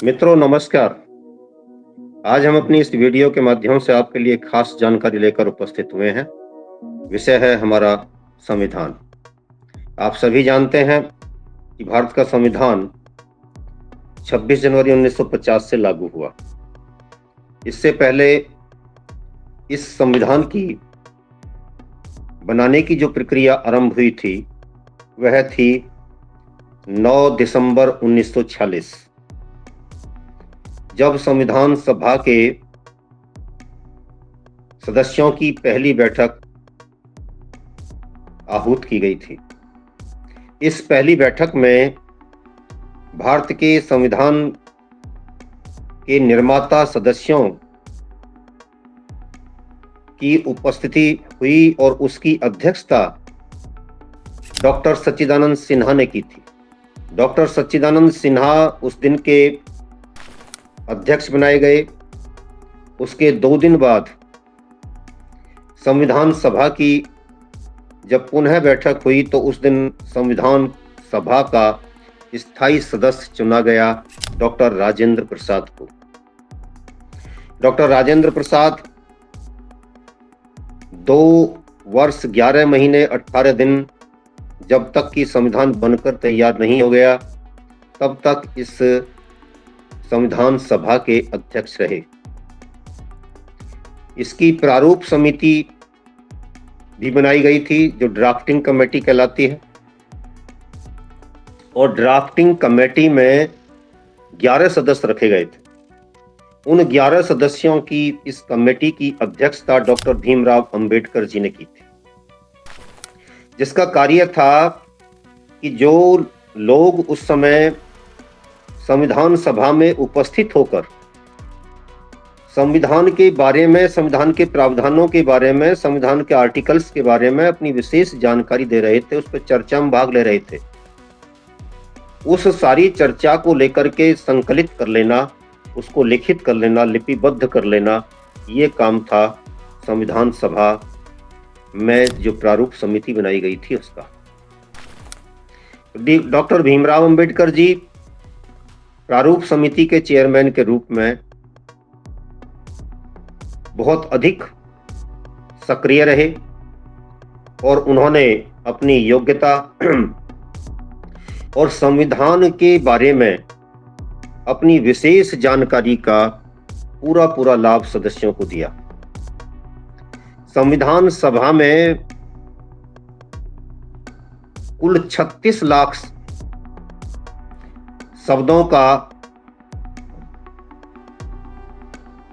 मित्रों नमस्कार। आज हम अपनी इस वीडियो के माध्यम से आपके लिए खास जानकारी लेकर उपस्थित हुए हैं। विषय है हमारा संविधान। आप सभी जानते हैं कि भारत का संविधान 26 जनवरी 1950 से लागू हुआ। इससे पहले इस संविधान की बनाने की जो प्रक्रिया आरंभ हुई थी वह थी 9 दिसंबर 1946, जब संविधान सभा के सदस्यों की पहली बैठक आहूत की गई थी। इस पहली बैठक में भारत के संविधान के निर्माता सदस्यों की उपस्थिति हुई और उसकी अध्यक्षता डॉक्टर सच्चिदानंद सिन्हा ने की थी। डॉक्टर सच्चिदानंद सिन्हा उस दिन के अध्यक्ष बनाए गए। उसके 2 दिन बाद संविधान सभा की जब पुनः बैठक हुई तो उस दिन संविधान सभा का स्थायी सदस्य चुना गया डॉक्टर राजेंद्र प्रसाद को। डॉक्टर राजेंद्र प्रसाद 2 वर्ष 11 महीने 18 दिन जब तक कि संविधान बनकर तैयार नहीं हो गया तब तक इस संविधान सभा के अध्यक्ष रहे। इसकी प्रारूप समिति भी बनाई गई थी जो ड्राफ्टिंग कमेटी कहलाती है, और ड्राफ्टिंग कमेटी में 11 सदस्य रखे गए थे। उन 11 सदस्यों की इस कमेटी की अध्यक्षता डॉक्टर भीमराव अंबेडकर जी ने की थी, जिसका कार्य था कि जो लोग उस समय संविधान सभा में उपस्थित होकर संविधान के बारे में, संविधान के प्रावधानों के बारे में, संविधान के आर्टिकल्स के बारे में अपनी विशेष जानकारी दे रहे थे, उस पर चर्चा में भाग ले रहे थे, उस सारी चर्चा को लेकर के संकलित कर लेना, उसको लिखित कर लेना, लिपिबद्ध कर लेना, ये काम था संविधान सभा में जो प्रारूप समिति बनाई गई थी उसका। डॉक्टर भीमराव अंबेडकर जी प्रारूप समिति के चेयरमैन के रूप में बहुत अधिक सक्रिय रहे और उन्होंने अपनी योग्यता और संविधान के बारे में अपनी विशेष जानकारी का पूरा लाभ सदस्यों को दिया। संविधान सभा में कुल 36 लाख शब्दों का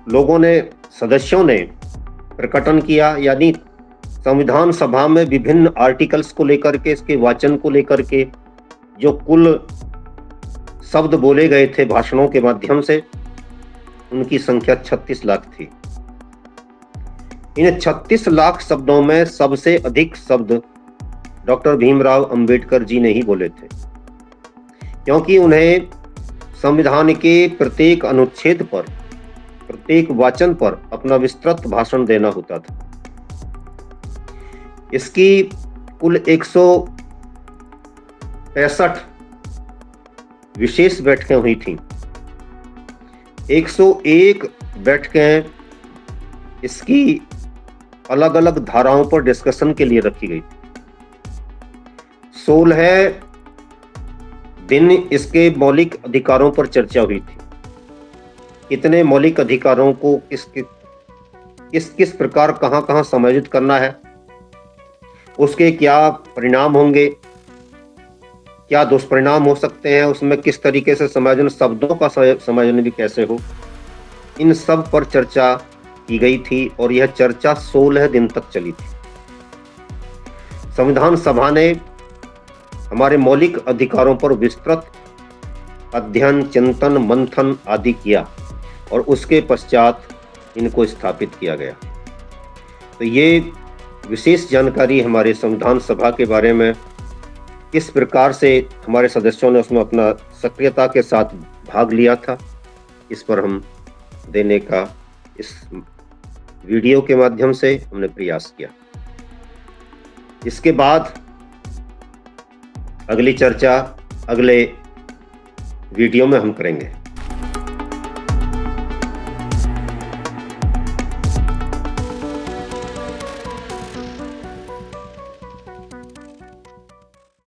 लोगों ने, सदस्यों ने प्रकटन किया। यानी संविधान सभा में विभिन्न आर्टिकल्स को लेकर के, इसके वाचन को लेकर के जो कुल शब्द बोले गए थे भाषणों के माध्यम से, उनकी संख्या 36 लाख थी। इन 36 लाख शब्दों में सबसे अधिक शब्द डॉक्टर भीमराव अंबेडकर जी ने ही बोले थे, क्योंकि उन्हें संविधान के प्रत्येक अनुच्छेद पर, प्रत्येक वाचन पर अपना विस्तृत भाषण देना होता था। इसकी कुल 165 विशेष बैठकें हुई थीं। 101 बैठकें इसकी अलग अलग धाराओं पर डिस्कशन के लिए रखी गई। 16 दिन इसके मौलिक अधिकारों पर चर्चा हुई थी। कितने मौलिक अधिकारों को किस प्रकार कहां समायोजित करना है, उसके क्या परिणाम होंगे, क्या दुष्परिणाम हो सकते हैं, उसमें किस तरीके से समायोजन, शब्दों का समायोजन भी कैसे हो, इन सब पर चर्चा की गई थी और यह चर्चा 16 दिन तक चली थी। संविधान सभा ने हमारे मौलिक अधिकारों पर विस्तृत अध्ययन, चिंतन, मंथन आदि किया और उसके पश्चात इनको स्थापित किया गया। तो ये विशेष जानकारी हमारे संविधान सभा के बारे में, किस प्रकार से हमारे सदस्यों ने उसमें अपना सक्रियता के साथ भाग लिया था, इस पर हम देने का इस वीडियो के माध्यम से हमने प्रयास किया। इसके बाद अगली चर्चा अगले वीडियो में हम करेंगे।